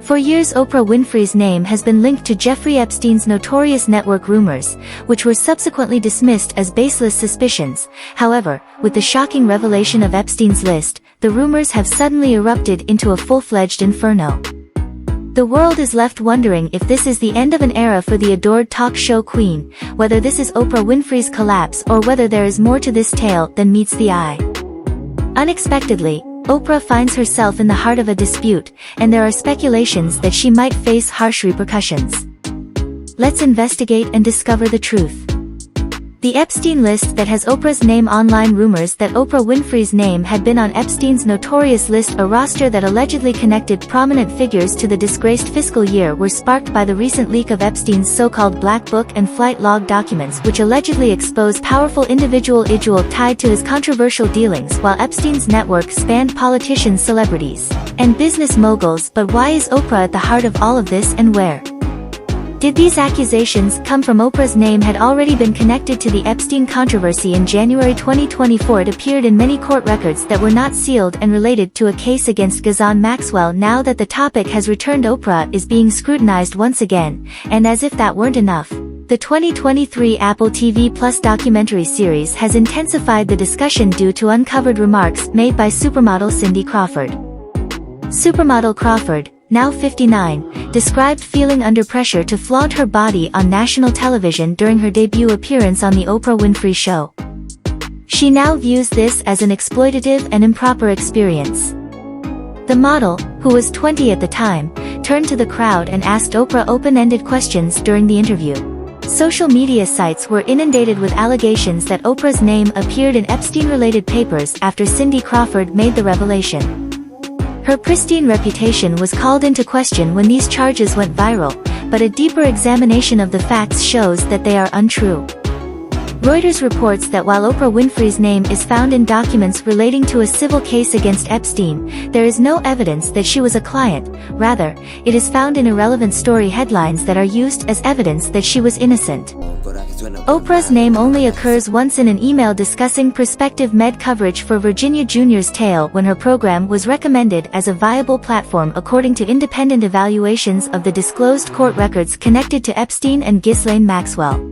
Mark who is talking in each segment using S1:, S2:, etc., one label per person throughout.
S1: For years, Oprah Winfrey's name has been linked to Jeffrey Epstein's notorious network rumors, which were subsequently dismissed as baseless suspicions. However, with the shocking revelation of Epstein's list, the rumors have suddenly erupted into a full-fledged inferno. The world is left wondering if this is the end of an era for the adored talk show queen, whether this is Oprah Winfrey's collapse or whether there is more to this tale than meets the eye. Unexpectedly, Oprah finds herself in the heart of a dispute, and there are speculations that she might face harsh repercussions. Let's investigate and discover the truth. The Epstein list that has Oprah's name. Online rumors that Oprah Winfrey's name had been on Epstein's notorious list, a roster that allegedly connected prominent figures to the disgraced fiscal year, were sparked by the recent leak of Epstein's so-called Black Book and flight log documents, which allegedly expose powerful individuals tied to his controversial dealings. While Epstein's network spanned politicians, celebrities, and business moguls, but why is Oprah at the heart of all of this, and where did these accusations come from? Oprah's name had already been connected to the Epstein controversy. In January 2024, it appeared in many court records that were not sealed and related to a case against Ghislaine Maxwell. Now that the topic has returned, Oprah is being scrutinized once again, and as if that weren't enough, the 2023 Apple TV Plus documentary series has intensified the discussion due to uncovered remarks made by supermodel Cindy Crawford. Supermodel Crawford, now 59, described feeling under pressure to flaunt her body on national television during her debut appearance on The Oprah Winfrey Show. She now views this as an exploitative and improper experience. The model, who was 20 at the time, turned to the crowd and asked Oprah open-ended questions during the interview. Social media sites were inundated with allegations that Oprah's name appeared in Epstein-related papers after Cindy Crawford made the revelation. Her pristine reputation was called into question when these charges went viral, but a deeper examination of the facts shows that they are untrue. Reuters reports that while Oprah Winfrey's name is found in documents relating to a civil case against Epstein, there is no evidence that she was a client. Rather, it is found in irrelevant story headlines that are used as evidence that she was innocent. Oprah's name only occurs once in an email discussing prospective med coverage for Virginia Jr.'s tale when her program was recommended as a viable platform, according to independent evaluations of the disclosed court records connected to Epstein and Ghislaine Maxwell.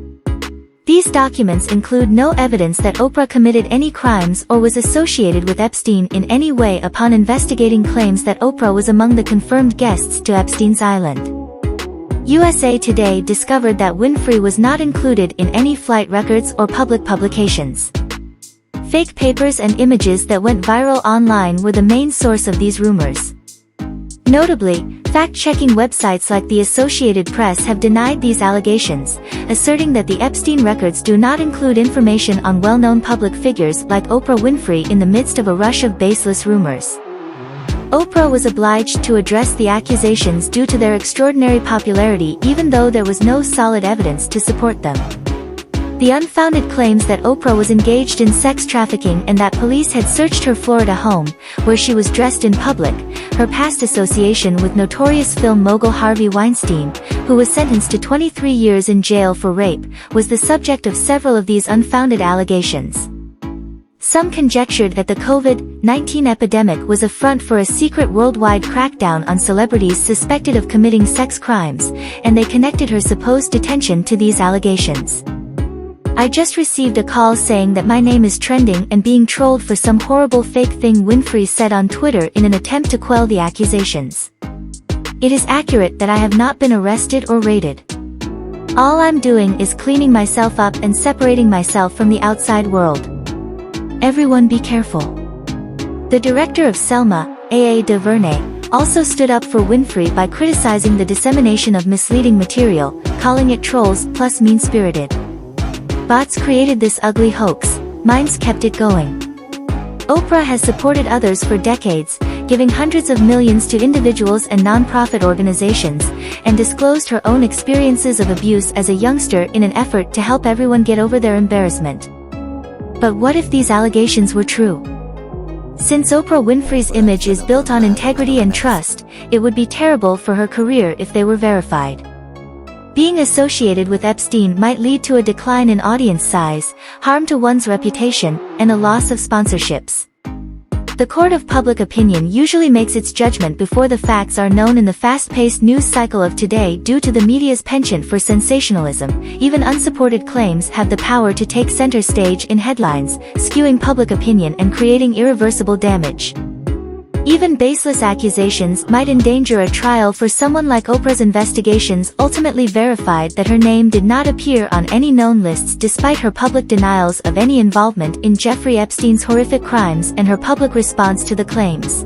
S1: These documents include no evidence that Oprah committed any crimes or was associated with Epstein in any way. Upon investigating claims that Oprah was among the confirmed guests to Epstein's island, USA Today discovered that Winfrey was not included in any flight records or public publications. Fake papers and images that went viral online were the main source of these rumors. Notably, fact-checking websites like the Associated Press have denied these allegations, asserting that the Epstein records do not include information on well-known public figures like Oprah Winfrey. In the midst of a rush of baseless rumors, Oprah was obliged to address the accusations due to their extraordinary popularity, even though there was no solid evidence to support them. The unfounded claims that Oprah was engaged in sex trafficking and that police had searched her Florida home, where she was dressed in public, her past association with notorious film mogul Harvey Weinstein, who was sentenced to 23 years in jail for rape, was the subject of several of these unfounded allegations. Some conjectured that the COVID-19 epidemic was a front for a secret worldwide crackdown on celebrities suspected of committing sex crimes, and they connected her supposed detention to these allegations. I just received a call saying that my name is trending and being trolled for some horrible fake thing, Winfrey said on Twitter in an attempt to quell the accusations. It is accurate that I have not been arrested or raided. All I'm doing is cleaning myself up and separating myself from the outside world. Everyone be careful. The director of Selma, A.A. DuVernay, also stood up for Winfrey by criticizing the dissemination of misleading material, calling it trolls plus mean-spirited. Bots created this ugly hoax, minds kept it going. Oprah has supported others for decades, giving hundreds of millions to individuals and non-profit organizations, and disclosed her own experiences of abuse as a youngster in an effort to help everyone get over their embarrassment. But what if these allegations were true? Since Oprah Winfrey's image is built on integrity and trust, it would be terrible for her career if they were verified. Being associated with Epstein might lead to a decline in audience size, harm to one's reputation, and a loss of sponsorships. The court of public opinion usually makes its judgment before the facts are known in the fast-paced news cycle of today due to the media's penchant for sensationalism. Even unsupported claims have the power to take center stage in headlines, skewing public opinion and creating irreversible damage. Even baseless accusations might endanger a trial for someone like Oprah's investigations ultimately verified that her name did not appear on any known lists despite her public denials of any involvement in Jeffrey Epstein's horrific crimes and her public response to the claims.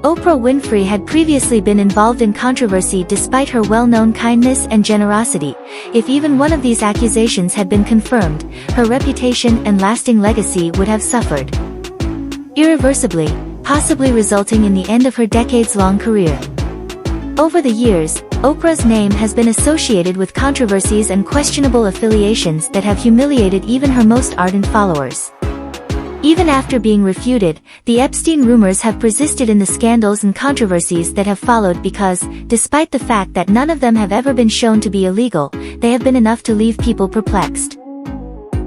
S1: Oprah Winfrey had previously been involved in controversy despite her well-known kindness and generosity. If even one of these accusations had been confirmed, her reputation and lasting legacy would have suffered irreversibly, possibly resulting in the end of her decades-long career. Over the years, Oprah's name has been associated with controversies and questionable affiliations that have humiliated even her most ardent followers. Even after being refuted, the Epstein rumors have persisted in the scandals and controversies that have followed because, despite the fact that none of them have ever been shown to be illegal, they have been enough to leave people perplexed.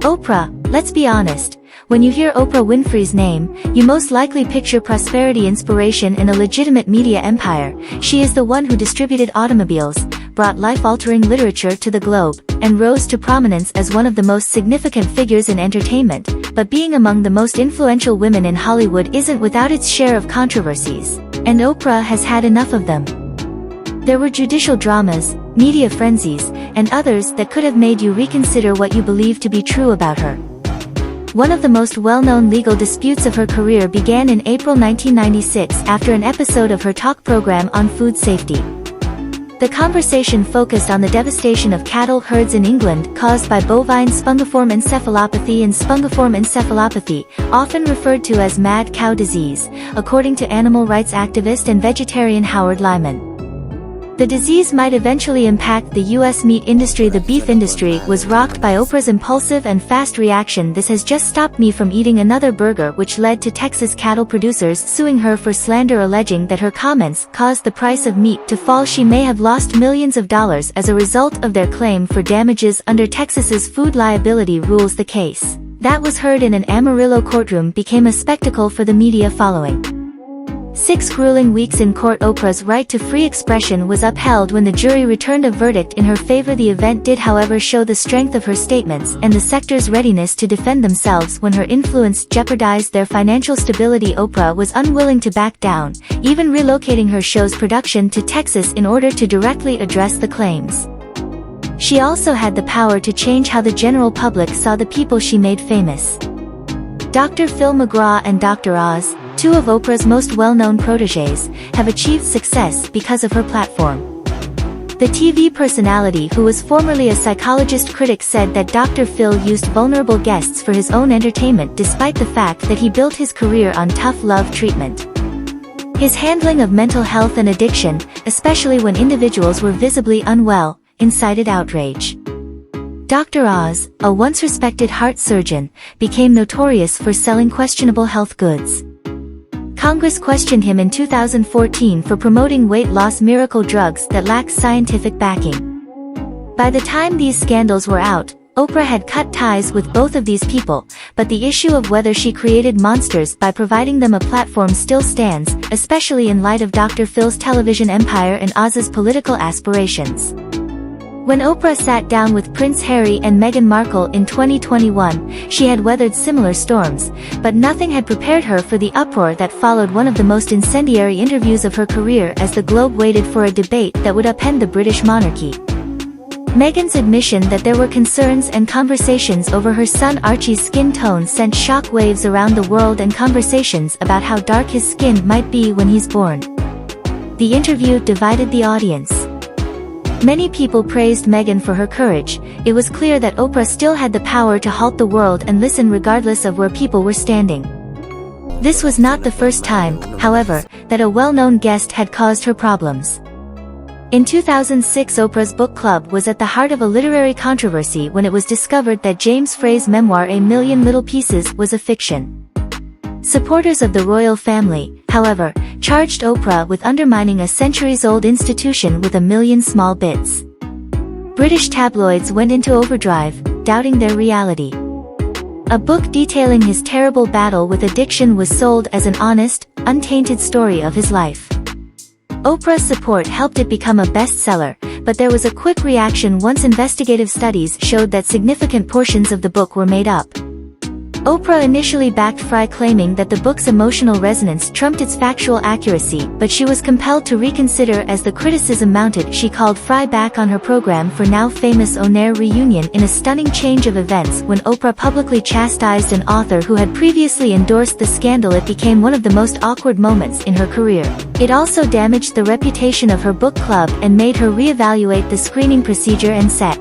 S1: Oprah, let's be honest. When you hear Oprah Winfrey's name, you most likely picture prosperity, inspiration, and a legitimate media empire. She is the one who distributed automobiles, brought life-altering literature to the globe, and rose to prominence as one of the most significant figures in entertainment. But being among the most influential women in Hollywood isn't without its share of controversies, and Oprah has had enough of them. There were judicial dramas, media frenzies, and others that could have made you reconsider what you believe to be true about her. One of the most well-known legal disputes of her career began in April 1996 after an episode of her talk program on food safety. The conversation focused on the devastation of cattle herds in England caused by bovine spongiform encephalopathy and spongiform encephalopathy, often referred to as mad cow disease, according to animal rights activist and vegetarian Howard Lyman. The disease might eventually impact the U.S. meat industry. The beef industry was rocked by Oprah's impulsive and fast reaction. This has just stopped me from eating another burger, which led to Texas cattle producers suing her for slander, alleging that her comments caused the price of meat to fall. She may have lost millions of dollars as a result of their claim for damages under Texas's food liability rules. The case that was heard in an Amarillo courtroom became a spectacle for the media following 6 grueling weeks in court. Oprah's right to free expression was upheld when the jury returned a verdict in her favor. The event did, however, show the strength of her statements and the sector's readiness to defend themselves when her influence jeopardized their financial stability. Oprah was unwilling to back down, even relocating her show's production to Texas in order to directly address the claims. She also had the power to change how the general public saw the people she made famous. Dr. Phil McGraw and Dr. Oz, two of Oprah's most well-known protégés, have achieved success because of her platform. The TV personality, who was formerly a psychologist critic, said that Dr. Phil used vulnerable guests for his own entertainment despite the fact that he built his career on tough love treatment. His handling of mental health and addiction, especially when individuals were visibly unwell, incited outrage. Dr. Oz, a once-respected heart surgeon, became notorious for selling questionable health goods. Congress questioned him in 2014 for promoting weight loss miracle drugs that lacked scientific backing. By the time these scandals were out, Oprah had cut ties with both of these people, but the issue of whether she created monsters by providing them a platform still stands, especially in light of Dr. Phil's television empire and Oz's political aspirations. When Oprah sat down with Prince Harry and Meghan Markle in 2021, she had weathered similar storms, but nothing had prepared her for the uproar that followed one of the most incendiary interviews of her career as the globe waited for a debate that would upend the British monarchy. Meghan's admission that there were concerns and conversations over her son Archie's skin tone sent shockwaves around the world, and conversations about how dark his skin might be when he's born. The interview divided the audience. Many people praised Meghan for her courage. It was clear that Oprah still had the power to halt the world and listen regardless of where people were standing. This was not the first time, however, that a well-known guest had caused her problems. In 2006, Oprah's book club was at the heart of a literary controversy when it was discovered that James Frey's memoir A Million Little Pieces was a fiction. Supporters of the royal family, however, charged Oprah with undermining a centuries-old institution with a million small bits. British tabloids went into overdrive, doubting their reality. A book detailing his terrible battle with addiction was sold as an honest, untainted story of his life. Oprah's support helped it become a bestseller, but there was a quick reaction once investigative studies showed that significant portions of the book were made up. Oprah initially backed Fry, claiming that the book's emotional resonance trumped its factual accuracy, but she was compelled to reconsider as the criticism mounted. She called Fry back on her program for now famous On-Air reunion in a stunning change of events. When Oprah publicly chastised an author who had previously endorsed the scandal, it became one of the most awkward moments in her career. It also damaged the reputation of her book club and made her reevaluate the screening procedure and set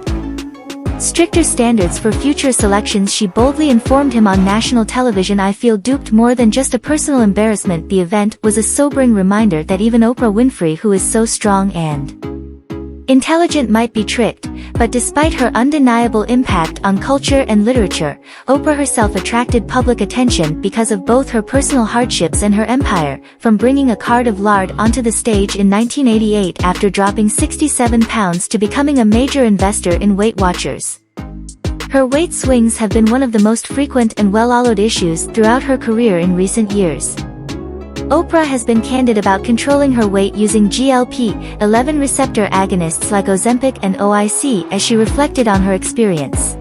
S1: stricter standards for future selections. She boldly informed him on national television, "I feel duped more than just a personal embarrassment." The event was a sobering reminder that even Oprah Winfrey, who is so strong and intelligent, might be tricked. But despite her undeniable impact on culture and literature, Oprah herself attracted public attention because of both her personal hardships and her empire, from bringing a cart of lard onto the stage in 1988 after dropping 67 pounds to becoming a major investor in Weight Watchers. Her weight swings have been one of the most frequent and well-followed issues throughout her career in recent years. Oprah has been candid about controlling her weight using GLP-11 receptor agonists like Ozempic and OIC as she reflected on her experience.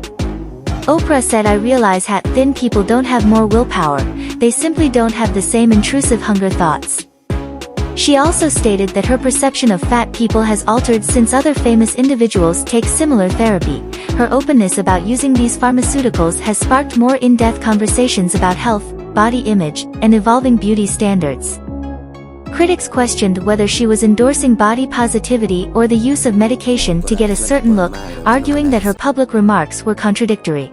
S1: Oprah said, "I realize that thin people don't have more willpower, they simply don't have the same intrusive hunger thoughts." She also stated that her perception of fat people has altered since other famous individuals take similar therapy. Her openness about using these pharmaceuticals has sparked more in-depth conversations about health, body image, and evolving beauty standards. Critics questioned whether she was endorsing body positivity or the use of medication to get a certain look, arguing that her public remarks were contradictory.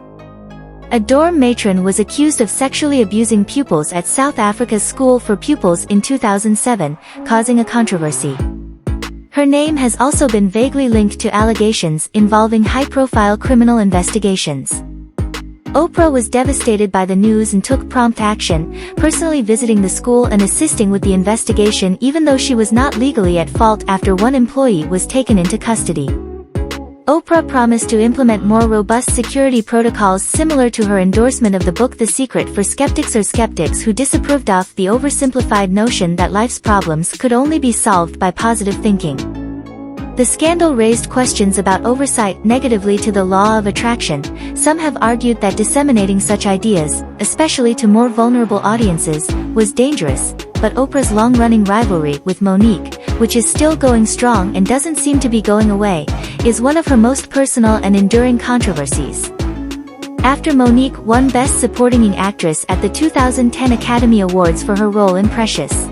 S1: A dorm matron was accused of sexually abusing pupils at South Africa's School for Pupils in 2007, causing a controversy. Her name has also been vaguely linked to allegations involving high-profile criminal investigations. Oprah was devastated by the news and took prompt action, personally visiting the school and assisting with the investigation, even though she was not legally at fault after one employee was taken into custody. Oprah promised to implement more robust security protocols similar to her endorsement of the book The Secret for skeptics who disapproved of the oversimplified notion that life's problems could only be solved by positive thinking. The scandal raised questions about oversight negatively to the law of attraction. Some have argued that disseminating such ideas, especially to more vulnerable audiences, was dangerous, but Oprah's long-running rivalry with Monique, which is still going strong and doesn't seem to be going away, is one of her most personal and enduring controversies. After Monique won Best Supporting Actress at the 2010 Academy Awards for her role in Precious.